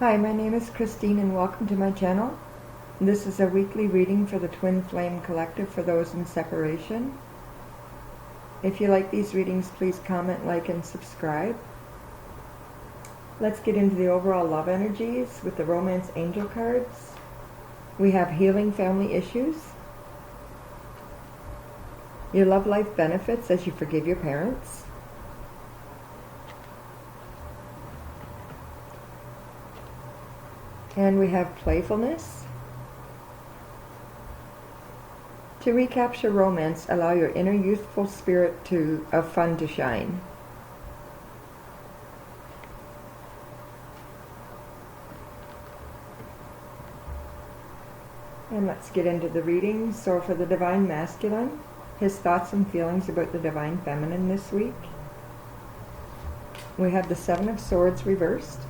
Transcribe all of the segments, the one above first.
Hi, my name is Christine and welcome to my channel. This is a weekly reading for the Twin Flame Collective for those in separation. If you like these readings, please comment, like, and subscribe. Let's get into the overall love energies with the Romance Angel cards. We have healing family issues. Your love life benefits as you forgive your parents. And we have playfulness. To recapture romance, allow your inner youthful spirit of fun to shine. And let's get into the reading. So for the Divine Masculine, his thoughts and feelings about the Divine Feminine this week. We have the Seven of Swords reversed.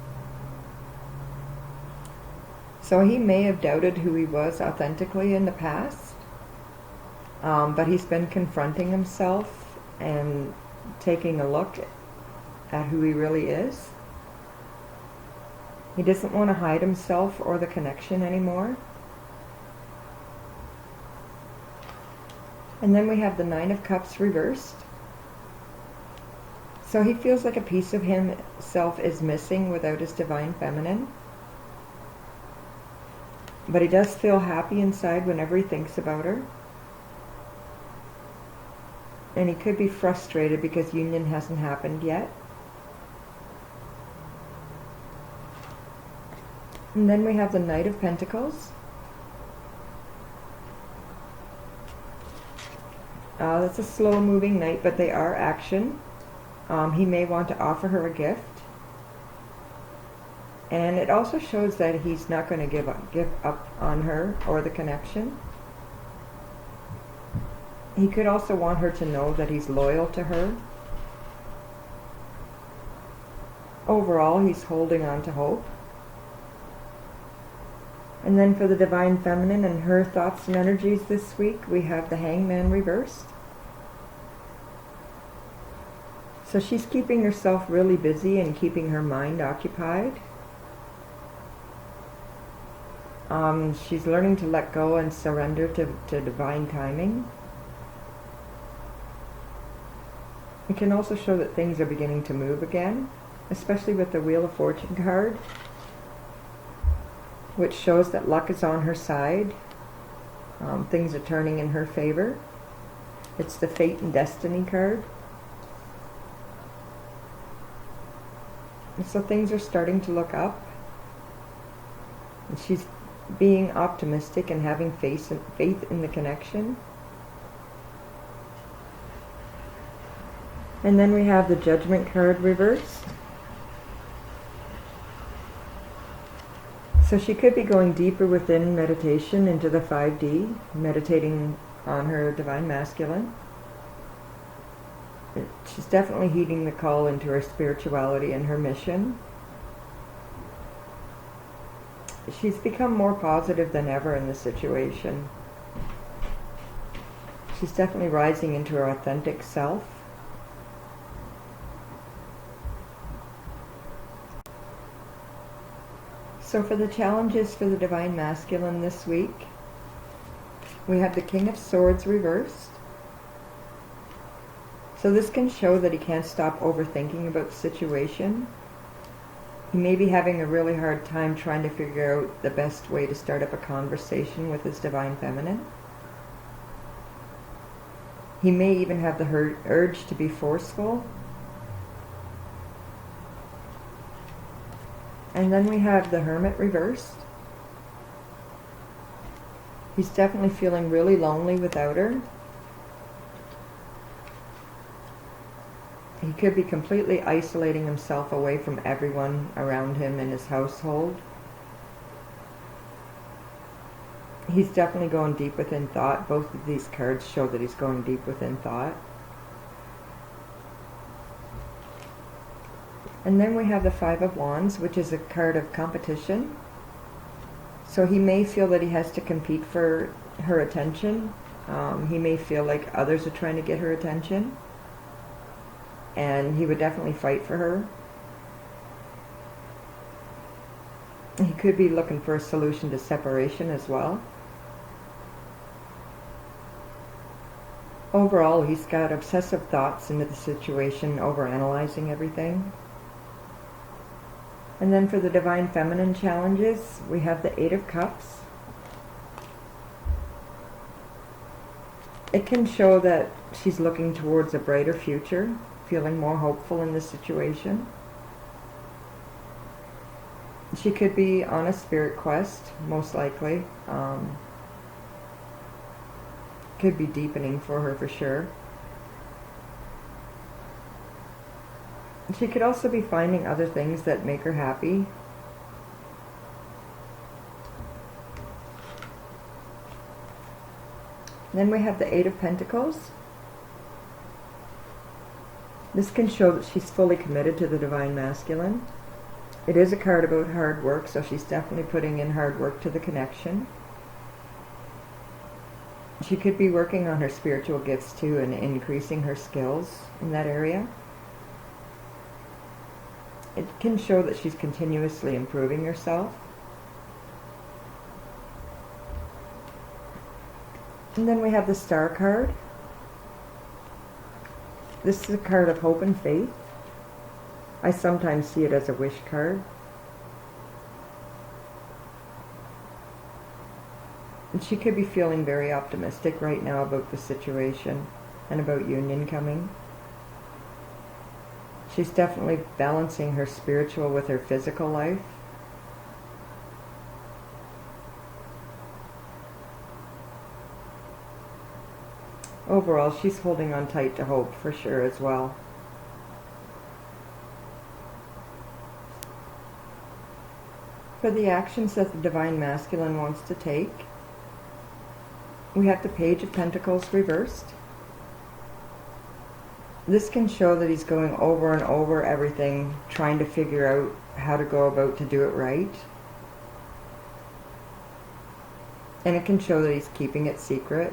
So he may have doubted who he was authentically in the past, but he's been confronting himself and taking a look at who he really is. He doesn't want to hide himself or the connection anymore. And then we have the Nine of Cups reversed. So he feels like a piece of himself is missing without his Divine Feminine. But he does feel happy inside whenever he thinks about her. And he could be frustrated because union hasn't happened yet. And then we have the Knight of Pentacles. That's a slow-moving knight, but they are action. He may want to offer her a gift. And it also shows that he's not going to give up on her or the connection. He could also want her to know that he's loyal to her. Overall, he's holding on to hope. And then for the Divine Feminine and her thoughts and energies this week, we have the Hangman reversed. So she's keeping herself really busy and keeping her mind occupied. She's learning to let go and surrender to divine timing. It can also show that things are beginning to move again, especially with the Wheel of Fortune card, which shows that luck is on her side. Things are turning in her favor. It's the Fate and Destiny card. And so things are starting to look up. And she's being optimistic and having faith in the connection. And then we have the Judgment card reversed. So she could be going deeper within meditation into the 5D, meditating on her Divine Masculine. She's definitely heeding the call into her spirituality and her mission. She's become more positive than ever in the situation. She's definitely rising into her authentic self. So for the challenges for the Divine Masculine this week, we have the King of Swords reversed. So this can show that he can't stop overthinking about the situation. He may be having a really hard time trying to figure out the best way to start up a conversation with his Divine Feminine. He may even have the urge to be forceful. And then we have the Hermit reversed. He's definitely feeling really lonely without her. He could be completely isolating himself away from everyone around him in his household. He's definitely going deep within thought. Both of these cards show that he's going deep within thought. And then we have the Five of Wands, which is a card of competition. So he may feel that he has to compete for her attention. He may feel like others are trying to get her attention. And he would definitely fight for her. could be looking for a solution to separation as well. Overall, he's got obsessive thoughts into the situation, overanalyzing everything. And then for the Divine Feminine challenges, we have the Eight of Cups. It can show that she's looking towards a brighter future, feeling more hopeful in this situation. She could be on a spirit quest, most likely. Could be deepening for her for sure. She could also be finding other things that make her happy. Then we have the Eight of Pentacles. This can show that she's fully committed to the Divine Masculine. It is a card about hard work, so she's definitely putting in hard work to the connection. She could be working on her spiritual gifts too and increasing her skills in that area. It can show that she's continuously improving herself. And then we have the Star card. This is a card of hope and faith. I sometimes see it as a wish card. And she could be feeling very optimistic right now about the situation and about union coming. She's definitely balancing her spiritual with her physical life. Overall, she's holding on tight to hope for sure as well. For the actions that the Divine Masculine wants to take, we have the Page of Pentacles reversed. This can show that he's going over and over everything, trying to figure out how to go about to do it right. And it can show that he's keeping it secret.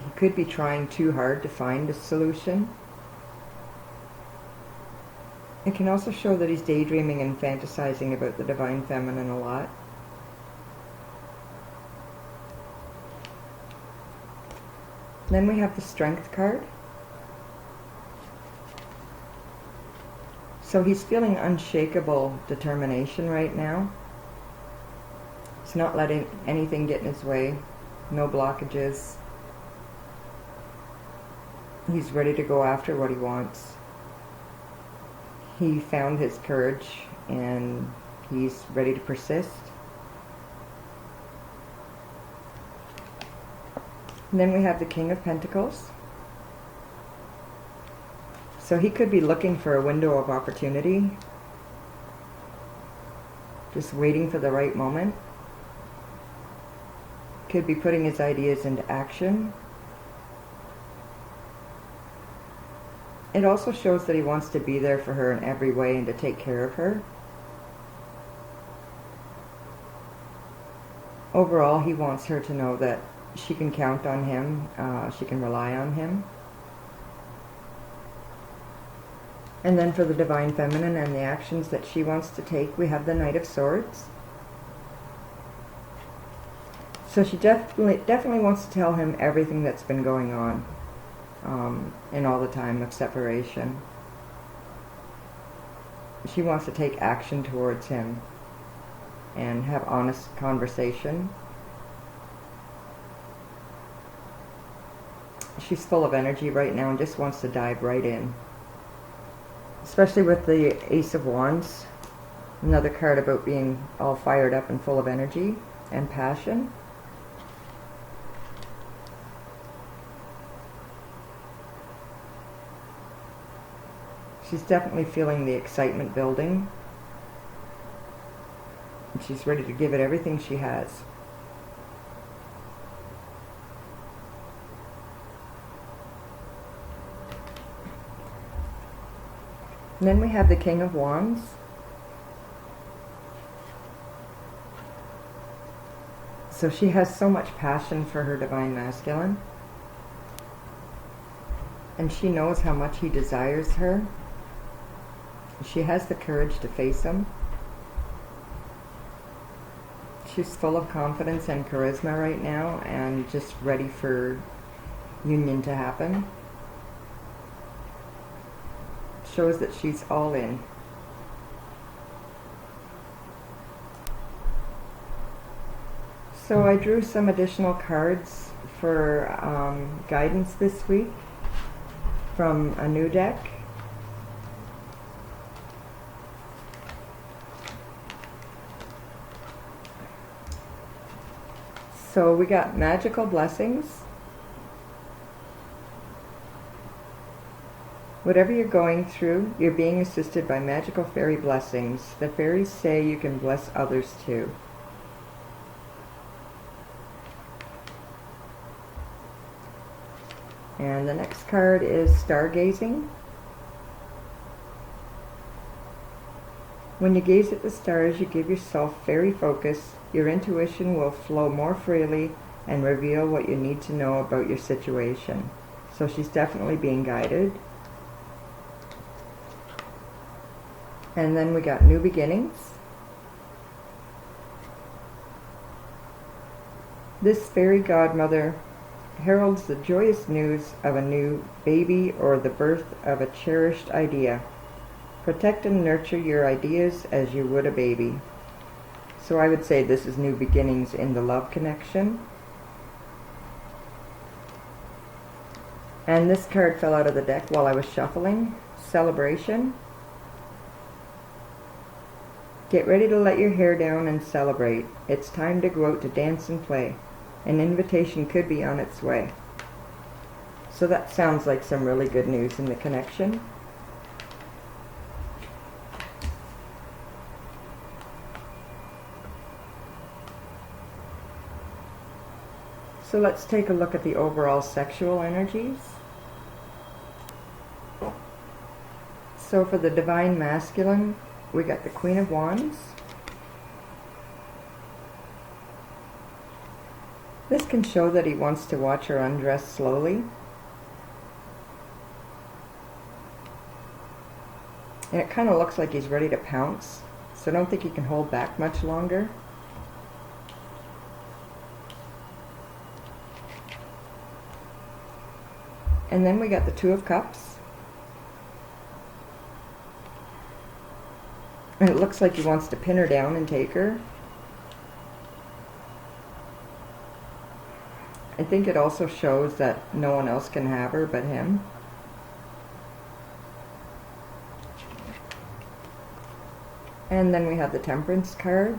He could be trying too hard to find a solution. It can also show that he's daydreaming and fantasizing about the Divine Feminine a lot. Then we have the Strength card. So he's feeling unshakable determination right now. He's not letting anything get in his way. No blockages. He's ready to go after what he wants. He found his courage and he's ready to persist. And then we have the King of Pentacles. So he could be looking for a window of opportunity, just waiting for the right moment. Could be putting his ideas into action. It also shows that he wants to be there for her in every way and to take care of her. Overall, he wants her to know that she can count on him, she can rely on him. And then for the Divine Feminine and the actions that she wants to take, we have the Knight of Swords. So she definitely wants to tell him everything that's been going on in all the time of separation. She wants to take action towards him and have honest conversation. She's full of energy right now and just wants to dive right in. Especially with the Ace of Wands, another card about being all fired up and full of energy and passion. She's definitely feeling the excitement building. And she's ready to give it everything she has. And then we have the King of Wands. So she has so much passion for her Divine Masculine. And she knows how much he desires her. She has the courage to face them. She's full of confidence and charisma right now and just ready for union to happen. Shows that she's all in. So I drew some additional cards for guidance this week from a new deck. So we got magical blessings. Whatever you're going through, you're being assisted by magical fairy blessings. The fairies say you can bless others too. And the next card is stargazing. When you gaze at the stars, you give yourself fairy focus. Your intuition will flow more freely and reveal what you need to know about your situation. So she's definitely being guided. And then we got new beginnings. This fairy godmother heralds the joyous news of a new baby or the birth of a cherished idea. Protect and nurture your ideas as you would a baby. So I would say this is new beginnings in the love connection. And this card fell out of the deck while I was shuffling. Celebration. Get ready to let your hair down and celebrate. It's time to go out to dance and play. An invitation could be on its way. So that sounds like some really good news in the connection. So let's take a look at the overall sexual energies. So for the Divine Masculine, we got the Queen of Wands. This can show that he wants to watch her undress slowly. And it kind of looks like he's ready to pounce, so I don't think he can hold back much longer. And then we got the Two of Cups. And it looks like he wants to pin her down and take her. I think it also shows that no one else can have her but him. And then we have the Temperance card.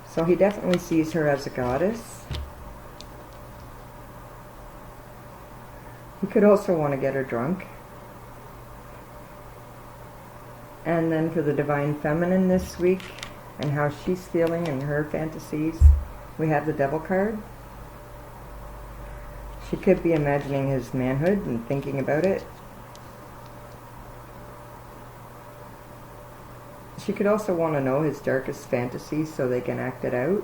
So he definitely sees her as a goddess. He could also want to get her drunk. And then for the Divine Feminine this week and how she's feeling in her fantasies, we have the Devil card. She could be imagining his manhood and thinking about it. She could also want to know his darkest fantasies so they can act it out.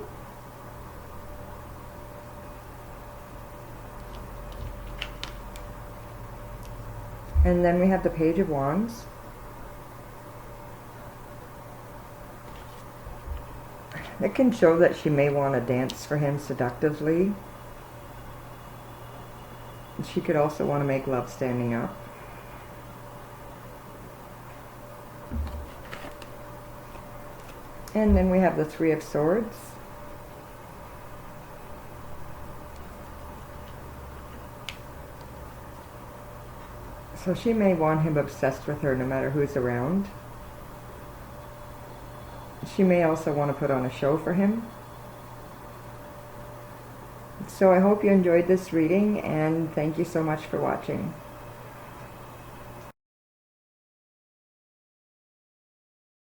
And then we have the Page of Wands. It can show that she may want to dance for him seductively. She could also want to make love standing up. And then we have the Three of Swords. So she may want him obsessed with her no matter who's around. She may also want to put on a show for him. So I hope you enjoyed this reading, and thank you so much for watching.